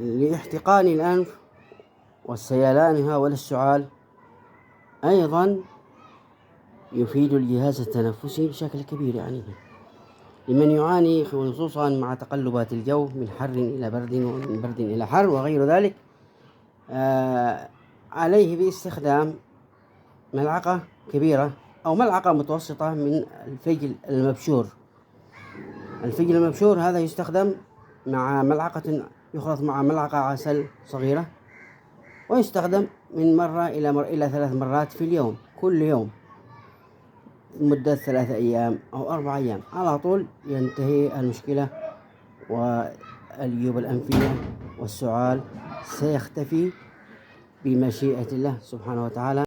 لاحتقان الأنف والسيلانها والسعال، أيضا يفيد الجهاز التنفسي بشكل كبير يعني لمن يعاني، خصوصا مع تقلبات الجو من حر إلى برد ومن برد إلى حر وغير ذلك. عليه باستخدام ملعقة كبيرة أو ملعقة متوسطة من الفجل المبشور. الفجل المبشور هذا يستخدم مع ملعقة، يخلط مع ملعقة عسل صغيرة، ويستخدم من مرة إلى 3 مرات في اليوم، كل يوم مدة 3 أيام أو 4 أيام، على طول ينتهي المشكلة، والجيوب الأنفية والسعال سيختفي بمشيئة الله سبحانه وتعالى.